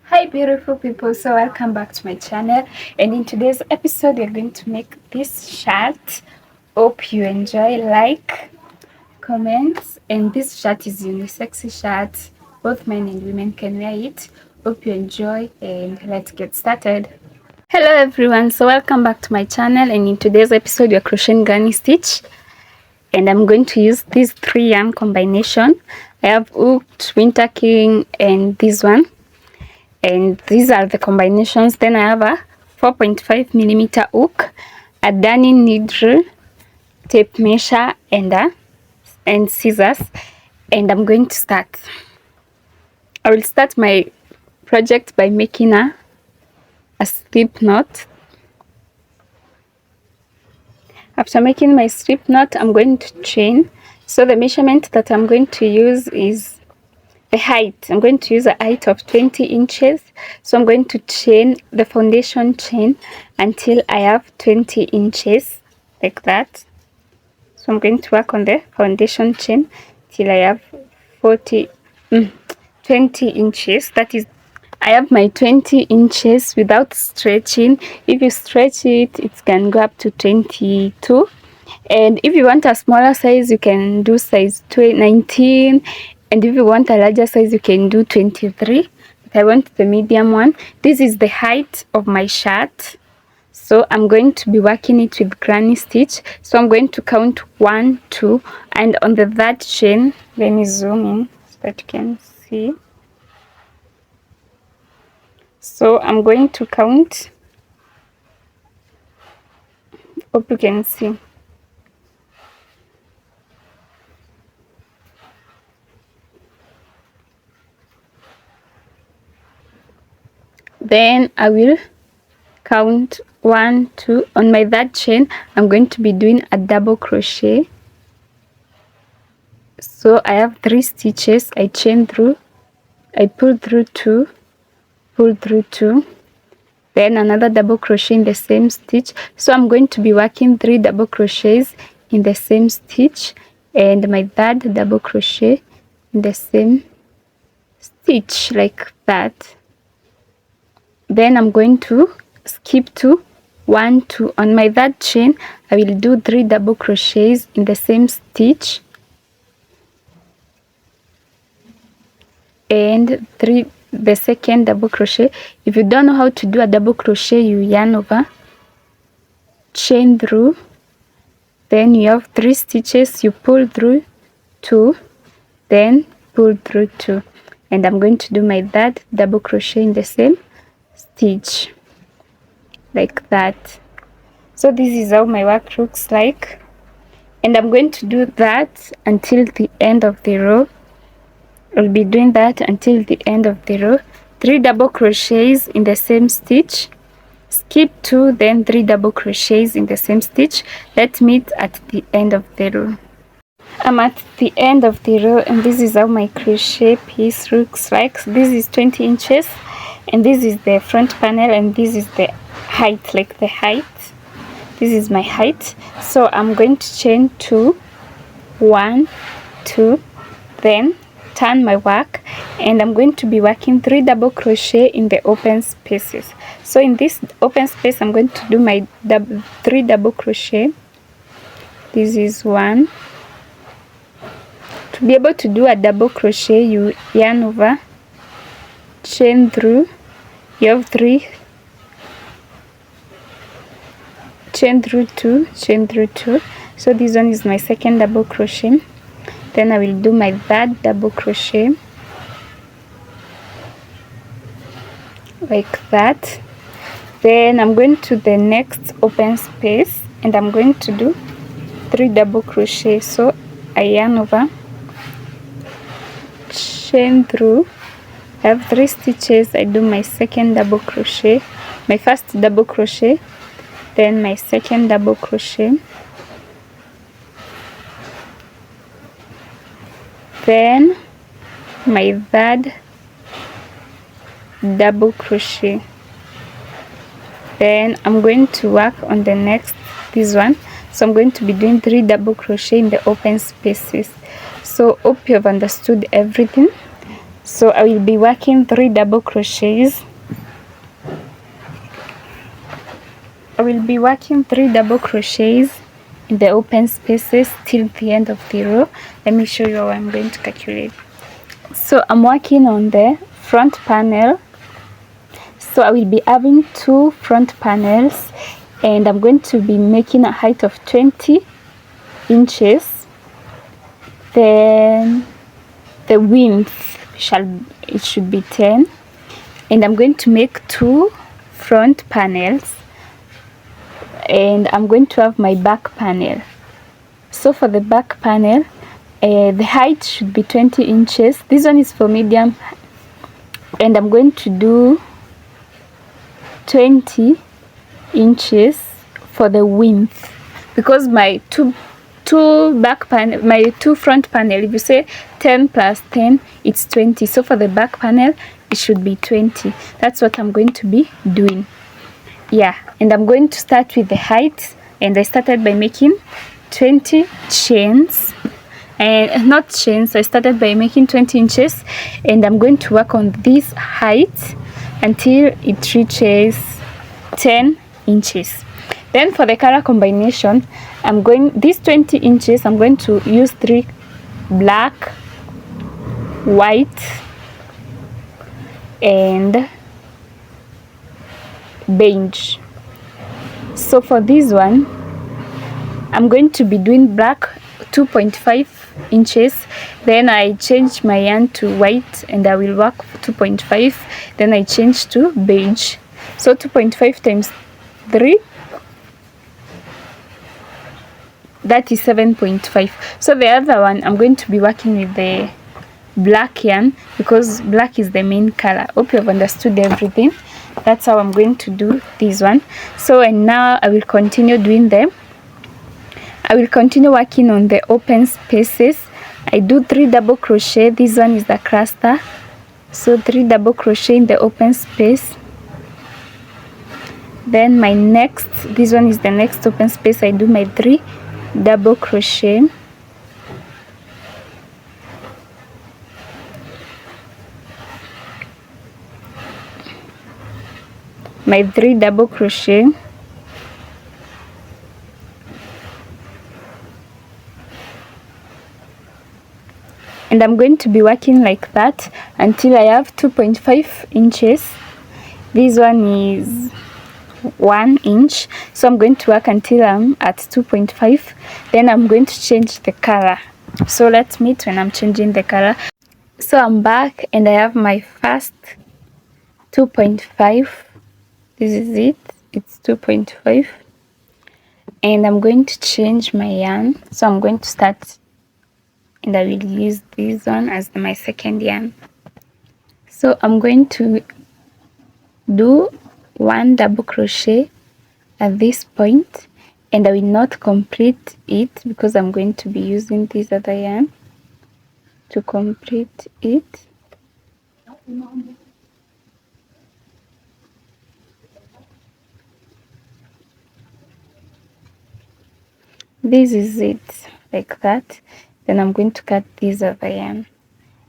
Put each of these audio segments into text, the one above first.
Hi beautiful people, so welcome back to my channel, and in today's episode we're going to make this shirt. Hope you enjoy, like, comments, and this shirt is unisex shirt. Both men and women can wear it. Hope you enjoy, and let's get started. Hello everyone, so welcome back to my channel, and in today's episode we're crocheting granny stitch, and I'm going to use these 3 yarn combination. I have hooked, winter king, and this one. And these are the combinations. Then I have a 4.5 millimeter hook, a darning needle, tape measure, and scissors. And I'm going to start. I will start my project by making a slip knot. After making my slip knot, I'm going to chain. So the measurement that I'm going to use is the height. I'm going to use a height of 20 inches. So I'm going to chain the foundation chain until I have 20 inches, like that. So I'm going to work on the foundation chain till I have 20 inches. That is, I have my 20 inches without stretching. If you stretch it, it can go up to 22. And if you want a smaller size, you can do size 19. And if you want a larger size, you can do 23. But I want the medium one. This is the height of my shirt. So I'm going to be working it with granny stitch. So I'm going to count 1, 2, and on the third chain, let me zoom in so that you can see. So I'm going to count. Hope you can see. Then I will count 1, 2. On my third chain, I'm going to be doing a double crochet. So I have 3 stitches. I chain through, I pull through 2, pull through 2, then another double crochet in the same stitch. So I'm going to be working 3 double crochets in the same stitch, and my third double crochet in the same stitch, like that. Then I'm going to skip to 1, 2. On my third chain, I will do 3 double crochets in the same stitch and the second double crochet. If you don't know how to do a double crochet, you yarn over, chain through, then you have 3 stitches, you pull through 2, then pull through 2, and I'm going to do my third double crochet in the same stitch, like that. So this is how my work looks like, and I'm going to do that until the end of the row. I'll be doing that until the end of the row. 3 double crochets in the same stitch, skip 2, then 3 double crochets in the same stitch. Let's meet at the end of the row. I'm at the end of the row, and this is how my crochet piece looks like. This is 20 inches, and this is the front panel, and this is the height, like the height. This is my height. So I'm going to chain 2, 1, 2, then turn my work, and I'm going to be working 3 double crochet in the open spaces. So in this open space, I'm going to do my 3 double crochet. This is 1. To be able to do a double crochet, you yarn over, chain through, you have 3, chain through 2, chain through 2. So this one is my second double crochet. Then I will do my third double crochet, like that. Then I'm going to the next open space, and I'm going to do 3 double crochet. So I yarn over, chain through, I have 3 stitches, I do my second double crochet, my first double crochet, then my second double crochet, then my third double crochet. Then I'm going to work on the next, this one. So I'm going to be doing 3 double crochet in the open spaces. So hope you have understood everything. So I will be working 3 double crochets. I will be working 3 double crochets in the open spaces till the end of the row. Let me show you how I'm going to calculate. So I'm working on the front panel. So I will be having 2 front panels, and I'm going to be making a height of 20 inches. Then the width should be 10, and I'm going to make 2 front panels, and I'm going to have my back panel. So for the back panel, the height should be 20 inches. This one is for medium, and I'm going to do 20 inches for the width, because my two front panel, if you say 10 plus 10, it's 20. So for the back panel, it should be 20. That's what I'm going to be doing. Yeah, and I'm going to start with the height, and I started by making 20 chains, and not chains, I started by making 20 inches, and I'm going to work on this height until it reaches 10 inches. Then for the color combination, these 20 inches, I'm going to use 3 black, white, and beige. So for this one, I'm going to be doing black 2.5 inches, then I change my yarn to white and I will work 2.5, then I change to beige. So 2.5 times 3, that is 7.5. So the other one, I'm going to be working with the black yarn, because black is the main color. Hope you have understood everything. That's how I'm going to do this one. So, and now I will continue doing them. I will continue working on the open spaces. I do 3 double crochet. This one is the cluster, so 3 double crochet in the open space. Then this one is the next open space. I do my 3 double crochet. My 3 double crochet. And I'm going to be working like that until I have 2.5 inches. This one is 1 inch, so I'm going to work until I'm at 2.5. Then I'm going to change the color. So let's meet when I'm changing the color. So I'm back and I have my first 2.5. This is it. It's 2.5. And I'm going to change my yarn. So I'm going to start, and I will use this one as my second yarn. So I'm going to do 1 double crochet at this point, and I will not complete it because I'm going to be using this other yarn to complete it. This is it, like that. Then I'm going to cut this other yarn,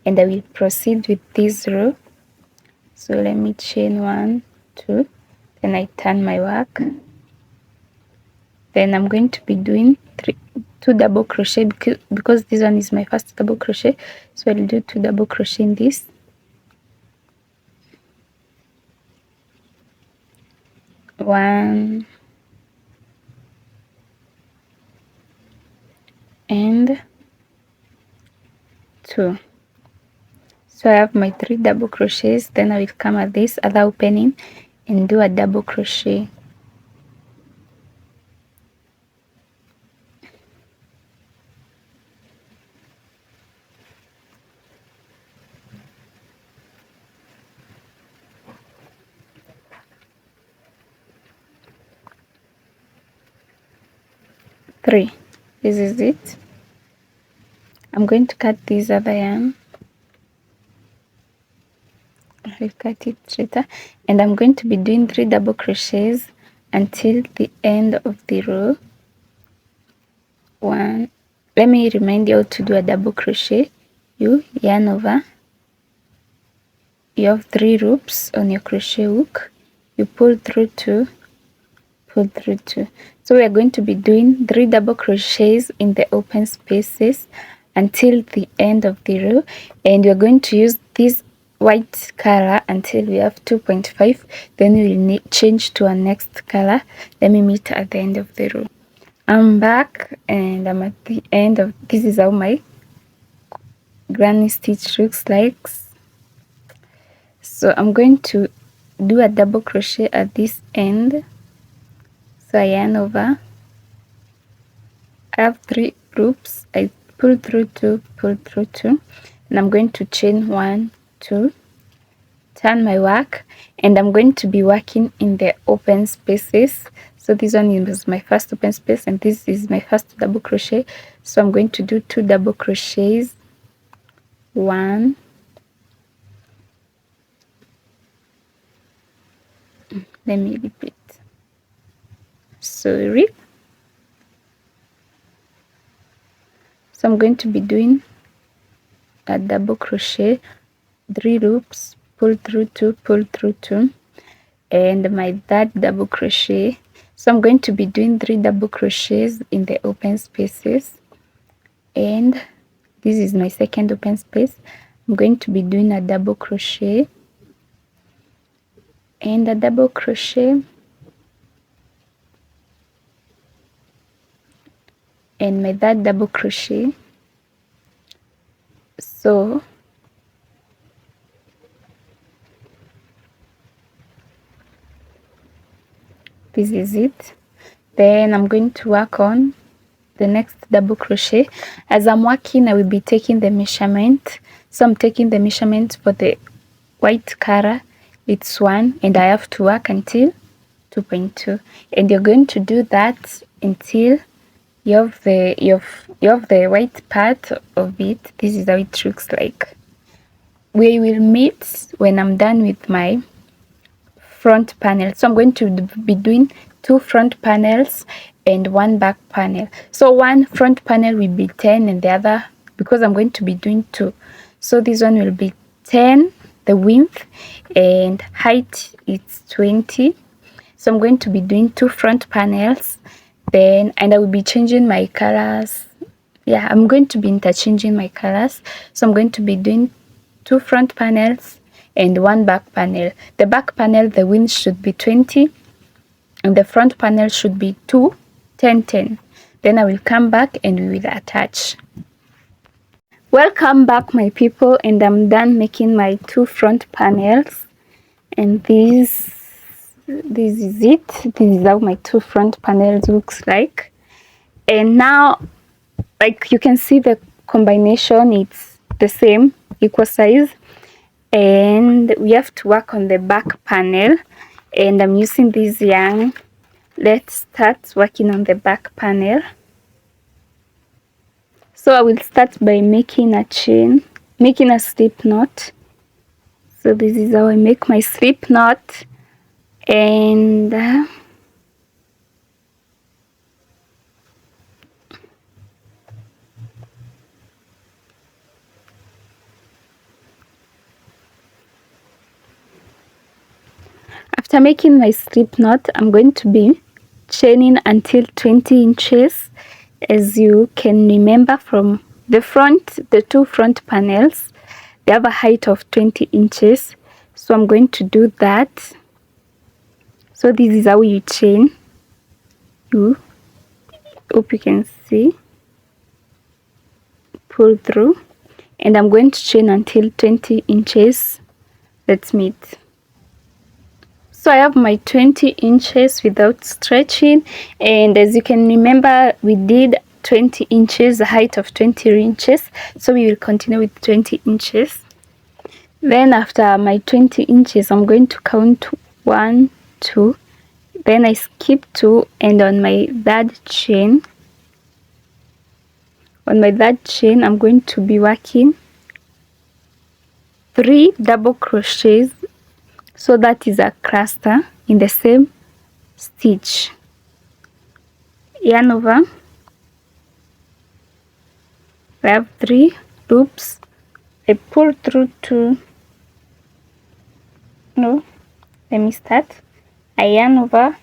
and I will proceed with this row. So let me chain 1, 2, then I turn my work. Then I'm going to be doing 2 double crochet because this one is my first double crochet. So I'll do 2 double crochet in this. 1 and 2. So I have my 3 double crochets. Then I will come at this other opening and do a double crochet. Three. This is it. I'm going to cut this other yarn. I'll cut it straighter, and I'm going to be doing 3 double crochets until the end of the row. 1. Let me remind you how to do a double crochet. You yarn over, you have 3 loops on your crochet hook, you pull through 2, pull through 2. So we are going to be doing 3 double crochets in the open spaces until the end of the row, and we're going to use this white color until we have 2.5. Then we will change to our next color. Let me meet at the end of the row. I'm back and I'm at the end of this. Is how my granny stitch looks like. So I'm going to do a double crochet at this end. So I yarn over, I have 3 loops, I pull through 2, pull through 2, and I'm going to chain 1, 2, turn my work, and I'm going to be working in the open spaces. So this one is my first open space and this is my first double crochet. So I'm going to do 2 double crochets, 1, let me repeat, sorry. So I'm going to be doing a double crochet, 3 loops, pull through 2, pull through 2, and my third double crochet. So I'm going to be doing 3 double crochets in the open spaces, and this is my second open space. I'm going to be doing a double crochet and a double crochet and my third double crochet. So this is it. Then I'm going to work on the next double crochet. As I'm working, I will be taking the measurement. So I'm taking the measurement for the white color, it's 1, and I have to work until 2.2, and you're going to do that until you have the white part of it. This is how it looks like. We will meet when I'm done with my front panel. So I'm going to be doing 2 front panels and 1 back panel. So one front panel will be 10 and the other, because I'm going to be doing 2, so this one will be 10, the width, and height is 20. So I'm going to be doing 2 front panels, then, and I will be changing my colors. Yeah, I'm going to be interchanging my colors. So I'm going to be doing 2 front panels and 1 back panel. The back panel, the width should be 20, and the front panel should be 2, 10, 10. Then I will come back and we will attach. Welcome back, my people, and I'm done making my 2 front panels, and this is it. This is how my 2 front panels looks like. And now, like you can see, the combination, it's the same, equal size, and we have to work on the back panel, and I'm using this yarn. Let's start working on the back panel. So I will start by making a chain, making a slip knot. So this is how I make my slip knot, and after making my slip knot, I'm going to be chaining until 20 inches. As you can remember from the front, the 2 front panels, they have a height of 20 inches. So I'm going to do that. So this is how you chain. You hope you can see. Pull through, and I'm going to chain until 20 inches. Let's meet. So I have my 20 inches without stretching, and as you can remember, we did 20 inches, a height of 20 inches, so we will continue with 20 inches. Then after my 20 inches, I'm going to count 1, 2, then I skip 2, and on my third chain, I'm going to be working 3 double crochets. So that is a cluster in the same stitch. Yarn over, I have 3 loops, I pull through 2, no, let me start. I yarn over.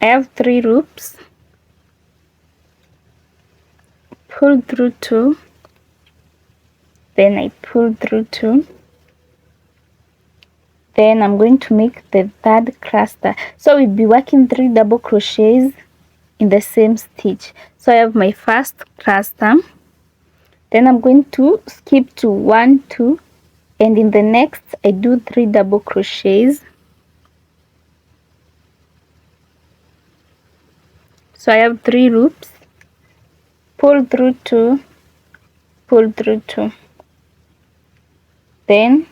I have 3 loops, pull through 2, then I pull through 2, then I'm going to make the 3rd cluster. So we'll be working 3 double crochets in the same stitch. So I have my first cluster, then I'm going to skip to 1, 2, and in the next I do 3 double crochets. So I have 3 loops, pull through 2, pull through 2, then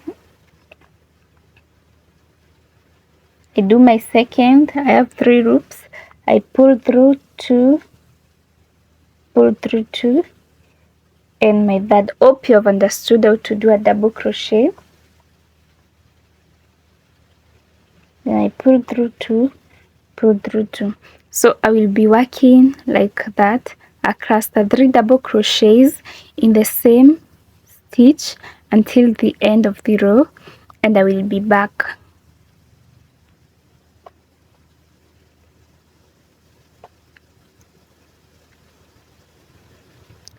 I do my second. I have 3 loops, I pull through 2, pull through 2, and my third. Hope you have understood how to do a double crochet. Then I pull through 2, pull through 2. So I will be working like that across the 3 double crochets in the same stitch until the end of the row, and I will be back.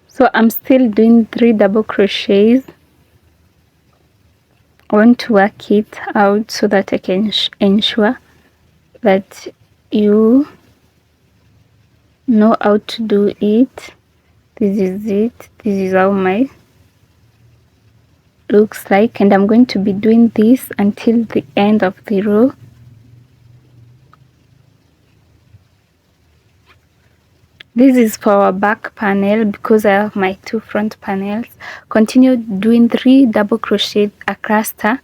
So I'm still doing 3 double crochets. I want to work it out so that I can ensure that you know how to do it. This is it. This is how my looks like, and I'm going to be doing this until the end of the row. This is for our back panel because I have my 2 front panels. Continue doing 3 double crochet a cluster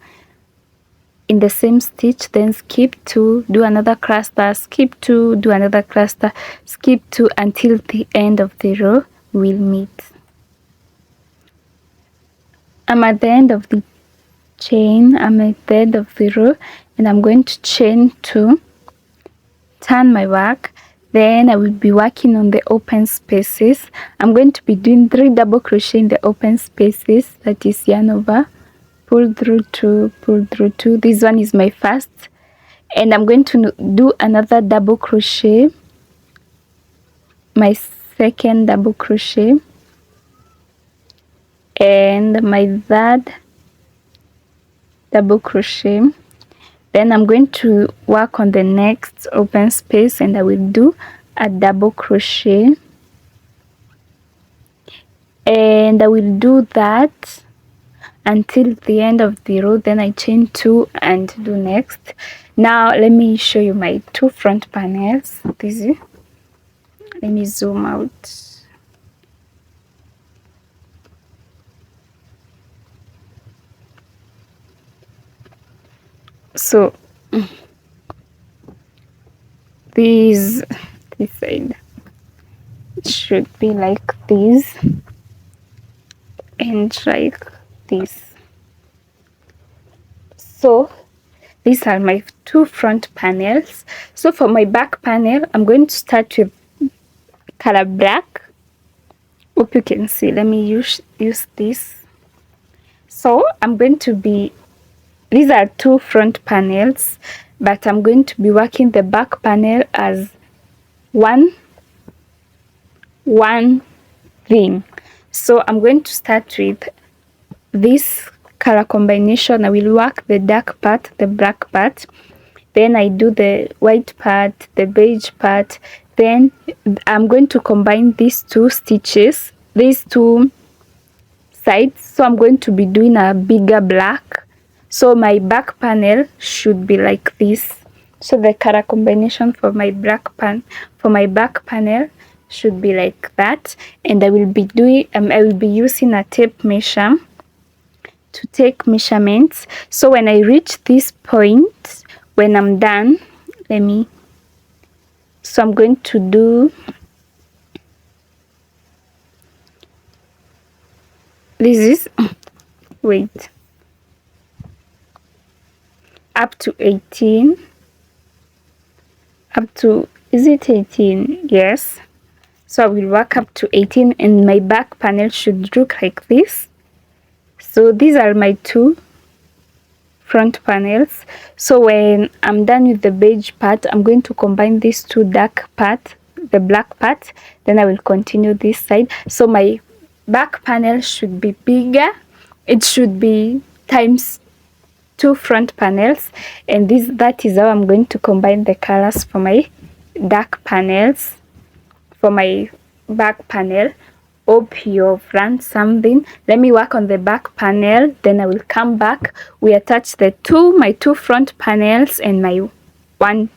in the same stitch, then skip 2, do another cluster, skip 2, do another cluster, skip 2 until the end of the row will meet. I'm at the end of the chain, I'm at the end of the row, and I'm going to chain 2, turn my work. Then I will be working on the open spaces. I'm going to be doing 3 double crochet in the open spaces, that is yarn over, pull through 2, pull through 2. This one is my first, and I'm going to do another double crochet, my second double crochet, and my 3rd double crochet. Then I'm going to work on the next open space, and I will do a double crochet, and I will do that until the end of the row. Then I chain 2 and do next. Now let me show you my 2 front panels. This is, let me zoom out. So this side should be like this and like this. So these are my 2 front panels. So for my back panel, I'm going to start with color black. Hope you can see. Let me use this. So I'm going to be, these are 2 front panels, but I'm going to be working the back panel as one thing. So I'm going to start with this color combination. I will work the dark part, the black part, then I do the white part, the beige part, then I'm going to combine these 2 stitches, these 2 sides. So I'm going to be doing a bigger black, so my back panel should be like this. So the color combination for my back panel should be like that, and I will be doing I will be using a tape measure to take measurements. So when I reach this point, when I'm done, so I'm going to do this is wait, up to 18, up to, is it 18? Yes. So I will work up to 18, and my back panel should look like this. So these are my 2 front panels. So when I'm done with the beige part, I'm going to combine these two dark part, the black part, then I will continue this side. So my back panel should be bigger. It should be times 2 front panels, and that is how I'm going to combine the colors for my dark panels, for my back panel. Hope you've learned something. Let me work on the back panel, then I will come back. We attach my two front panels and my one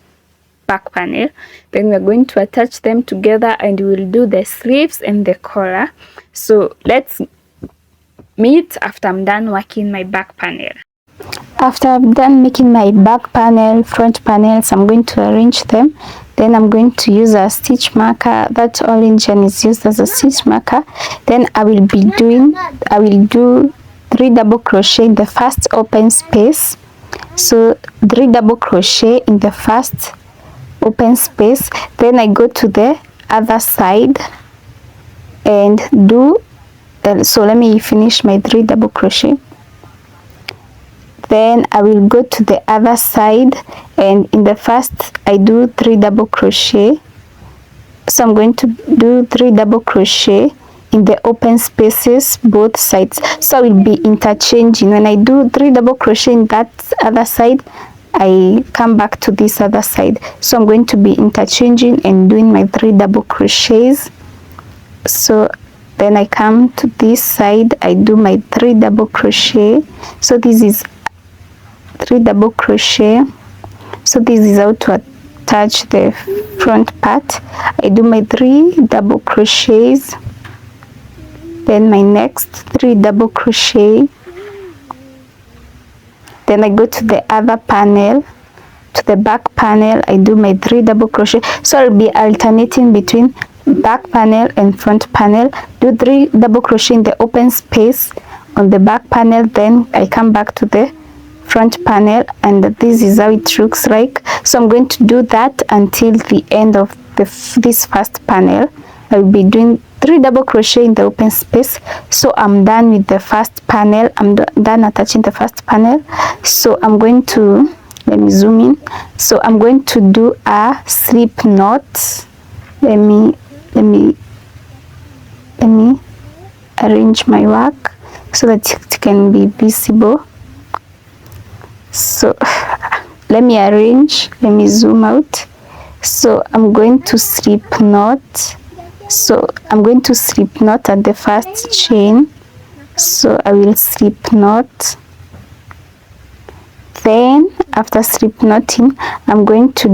back panel, then we're going to attach them together and we will do the sleeves and the collar. So let's meet after I'm done working my back panel. After I'm done making my back panel, front panels, I'm going to arrange them. Then I'm going to use a stitch marker. That orange one is used as a stitch marker. Then I will do 3 double crochet in the first open space. So 3 double crochet in the first open space. Then I go to the other side and do, so let me finish my 3 double crochet. Then I will go to the other side, and in the first I do 3 double crochet. So I'm going to do 3 double crochet in the open spaces both sides. So I will be interchanging. When I do 3 double crochet in that other side, I come back to this other side. So I'm going to be interchanging and doing my 3 double crochets. So then I come to this side, I do my 3 double crochet. So this is 3 double crochet. So this is how to attach the front part. I do my 3 double crochets, then my next 3 double crochet, then I go to the other panel, to the back panel, I do my 3 double crochet. So I'll be alternating between back panel and front panel. Do 3 double crochet in the open space on the back panel, then I come back to the front panel, and this is how it looks like. So I'm going to do that until the end of this first panel. I will be doing 3 double crochet in the open space. So I'm done with the first panel. I'm done attaching the first panel. So I'm going to, let me zoom in. So I'm going to do a slip knot. Let me arrange my work so that it can be visible. So let me arrange, let me zoom out. So I'm going to slip knot. So I'm going to slip knot at the first chain. So I will slip knot. Then after slip knotting, I'm going to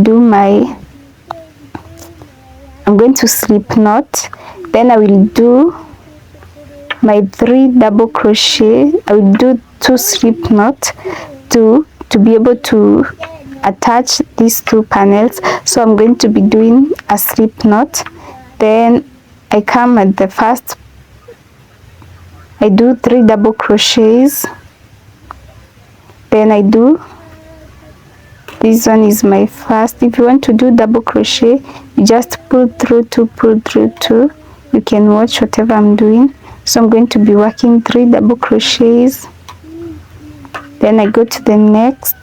slip knot. Then I will do my 3 double crochet. I will do 2 slip knot to be able to attach these 2 panels. So I'm going to be doing a slip knot. Then I come at the first, I do 3 double crochets. Then I do, this one is my first. If you want to do double crochet, you just pull through 2, pull through 2. You can watch whatever I'm doing. So I'm going to be working 3 double crochets. Then I go to the next,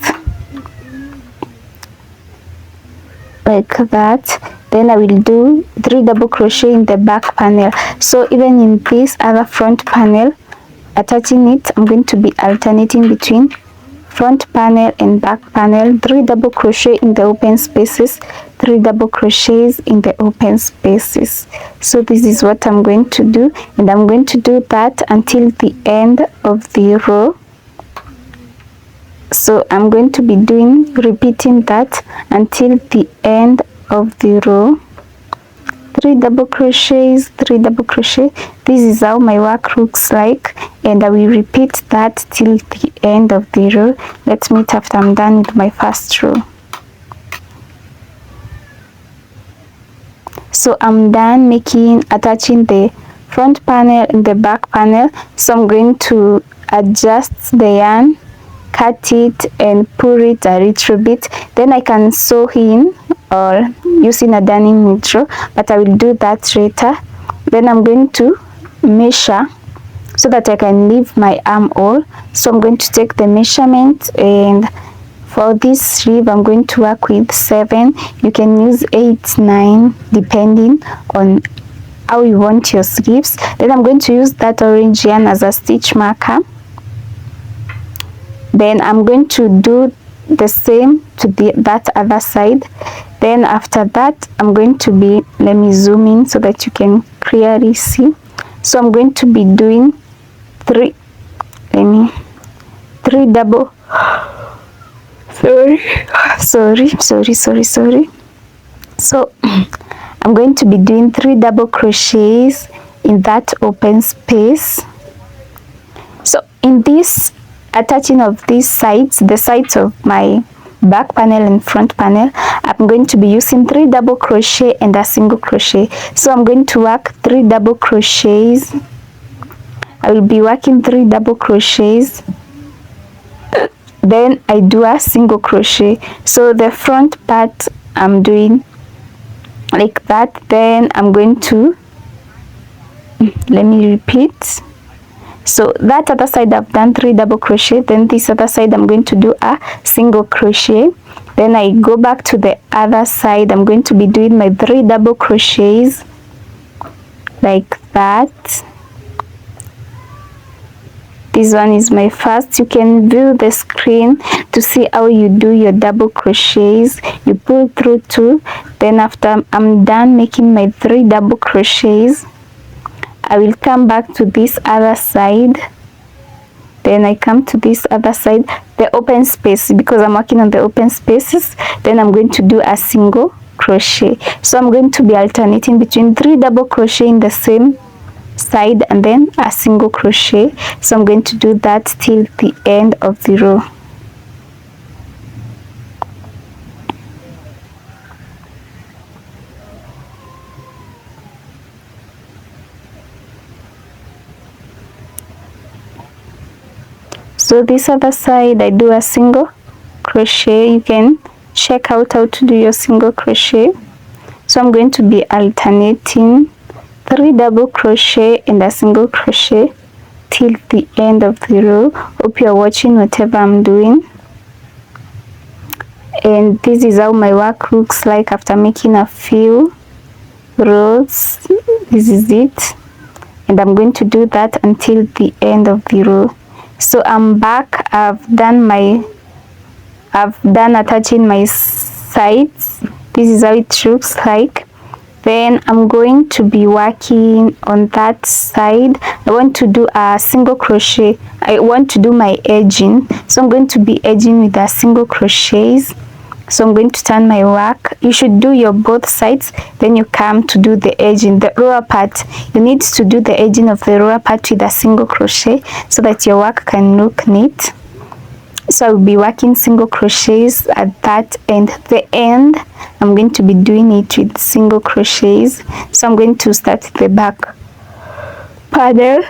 like that. Then I will do 3 double crochet in the back panel. So even in this other front panel, attaching it, I'm going to be alternating between front panel and back panel. 3 double crochet in the open spaces, 3 double crochets in the open spaces. So this is what I'm going to do, and I'm going to do that until the end of the row. So I'm going to be repeating that until the end of the row. 3 double crochets, 3 double crochet. This is how my work looks like, and I will repeat that till the end of the row. Let's meet after I'm done with my first row. So I'm done attaching the front panel and the back panel. So I'm going to adjust the yarn, cut it and pull it a little bit. Then I can sew in or using a darning needle, but I will do that later. Then I'm going to measure. so that I can leave my armhole. So I'm going to take the measurement, and for this sleeve I'm going to work with 7. You can use 8, 9 depending on how you want your sleeves. Then I'm going to use that orange yarn as a stitch marker. Then I'm going to do the same to that other side. Then after that I'm going to be, let me zoom in so that you can clearly see. So I'm going to be doing 3 double, sorry. So I'm going to be doing 3 double crochets in that open space. So in this attaching of these sides, the sides of my back panel and front panel, I'm going to be using 3 double crochet and a single crochet. So I'm going to work 3 double crochets. I will be working 3 double crochets, then I do a single crochet. So the front part I'm doing like that. Then I'm going to, let me repeat. So that other side I've done 3 double crochet, then this other side I'm going to do a single crochet. Then I go back to the other side, I'm going to be doing my 3 double crochets like that. This one is my first. You can view the screen to see how you do your double crochets. You pull through 2, then after I'm done making my 3 double crochets, I will come back to this other side. Then I come to this other side, the open space, because I'm working on the open spaces. Then I'm going to do a single crochet. So I'm going to be alternating between 3 double crochet in the same side and then a single crochet. So I'm going to do that till the end of the row. So this other side I do a single crochet. You can check out how to do your single crochet. So I'm going to be alternating 3 double crochet and a single crochet till the end of the row. Hope you're watching whatever I'm doing. And this is how my work looks like after making a few rows. This is it, and I'm going to do that until the end of the row. So I'm back. I've done attaching my sides. This is how it looks like. Then I'm going to be working on that side. I want to do a single crochet. I want to do my edging, so I'm going to be edging with a single crochets. So I'm going to turn my work. You should do your both sides, then you come to do the edging, the lower part. You need to do the edging of the lower part with a single crochet so that your work can look neat. So I'll be working single crochets at that end. The end I'm going to be doing it with single crochets. So I'm going to start the back panel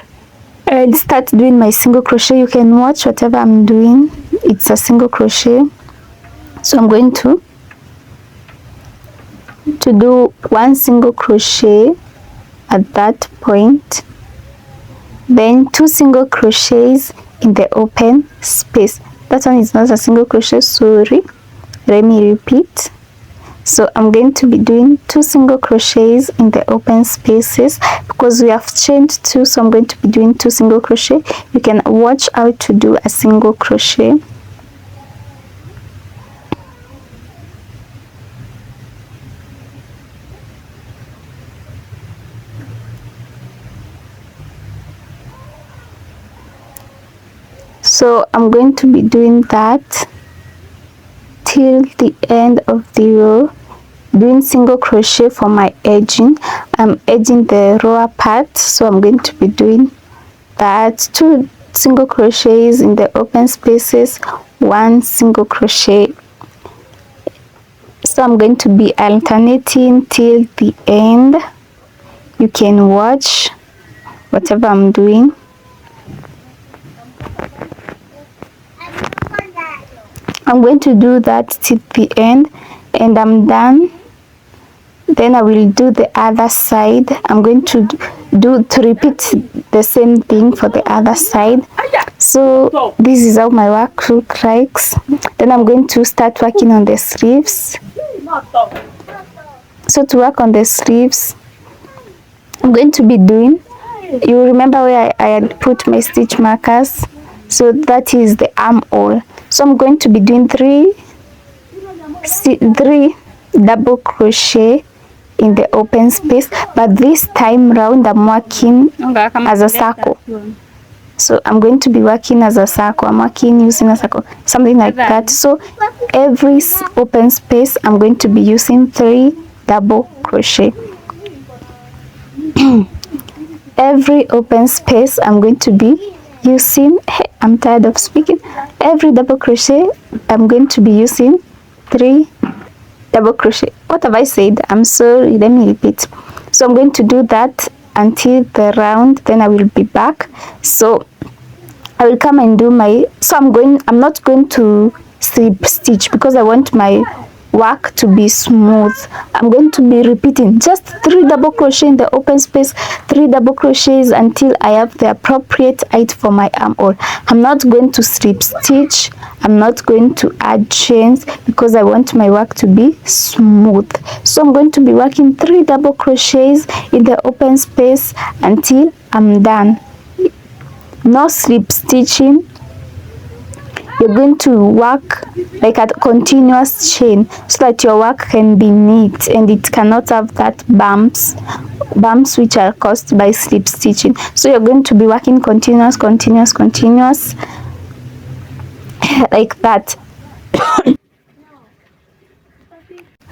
and start doing my single crochet. You can watch whatever I'm doing. It's a single crochet. So I'm going to do 1 single crochet at that point, then 2 single crochets in the open space. That one is not a single crochet, sorry, let me repeat. So I'm going to be doing 2 single crochets in the open spaces because we have chained 2, so I'm going to be doing 2 single crochet. You can watch how to do a single crochet. So I'm going to be doing that till the end of the row, doing single crochet for my edging. I'm edging the lower part, so I'm going to be doing that. 2 single crochets in the open spaces, 1 single crochet. So I'm going to be alternating till the end. You can watch whatever I'm doing. I'm going to do that till the end and I'm done. Then I will do the other side. I'm going to to repeat the same thing for the other side. So this is how my work looks like. Then I'm going to start working on the sleeves. So to work on the sleeves, I'm going to be doing, you remember where I had put my stitch markers, so that is the armhole. So I'm going to be doing three double crochet in the open space, but this time round I'm working as a circle. So I'm going to be working as a circle. I'm working using a circle, something like that. So every open space I'm going to be using 3 double crochet. Every open space I'm going to be using, I'm tired of speaking, every double crochet I'm going to be using 3 double crochet. What have I said? I'm sorry, let me repeat. So I'm going to do that until the round, then I will be back. So I will come and do my, so I'm not going to slip stitch because I want my work to be smooth. I'm going to be repeating just 3 double crochet in the open space, 3 double crochets until I have the appropriate height for my armhole. I'm not going to slip stitch, I'm not going to add chains because I want my work to be smooth. So I'm going to be working 3 double crochets in the open space until I'm done. No slip stitching. You're going to work like a continuous chain so that your work can be neat and it cannot have that bumps which are caused by slip stitching. So you're going to be working continuous like that.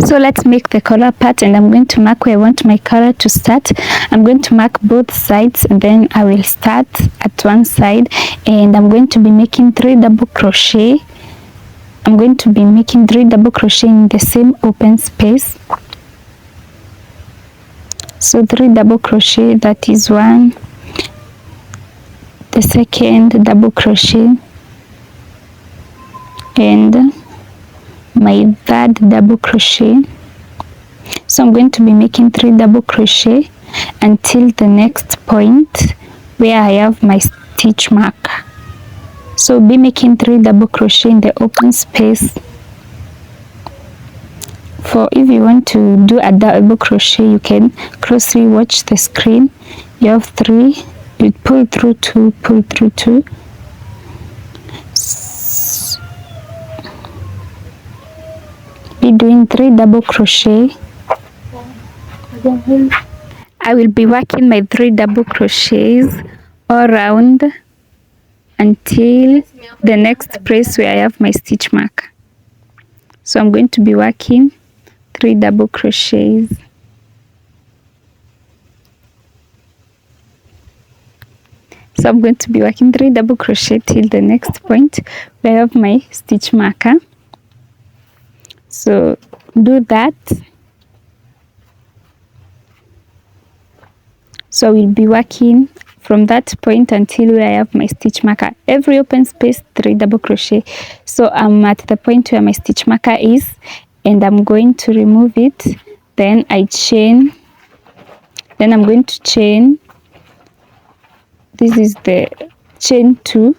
So let's make the collar part, and I'm going to mark where I want my collar to start. I'm going to mark both sides and then I will start at one side, and I'm going to be making 3 double crochet. I'm going to be making 3 double crochet in the same open space. So 3 double crochet, that is 1, the second double crochet, and my 3rd double crochet. So I'm going to be making 3 double crochet until the next point where I have my stitch mark. So be making 3 double crochet in the open space. For if you want to do a double crochet, you can closely watch the screen. You have 3, you pull through 2, pull through 2. Be doing 3 double crochet. I will be working my 3 double crochets all around until the next place where I have my stitch mark. So I'm going to be working 3 double crochets. So I'm going to be working 3 double crochet till the next point where I have my stitch marker. So do that. So I will be working from that point until where I have my stitch marker. Every open space 3 double crochet. So I'm at the point where my stitch marker is, and I'm going to remove it. Then I chain. Then I'm going to chain. This is the chain 2.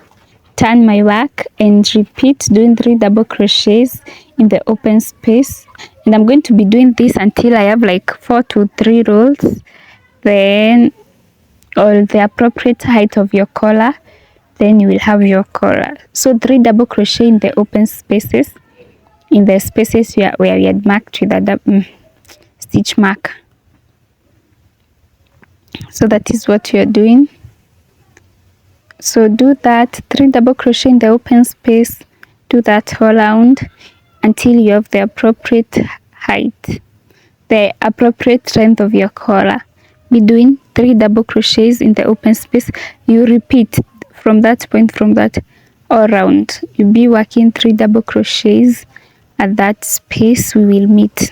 Turn my work and repeat doing 3 double crochets in the open space, and I'm going to be doing this until I have like 4 to 3 rows, then or the appropriate height of your collar, then you will have your collar. So 3 double crochet in the open spaces, in the spaces where we had marked with a stitch mark. So that is what you're doing. So do that 3 double crochet in the open space, do that all around until you have the appropriate height, the appropriate length of your collar. Be doing 3 double crochets in the open space. You repeat from that point, from that all around. You'll be working 3 double crochets at that space we will meet.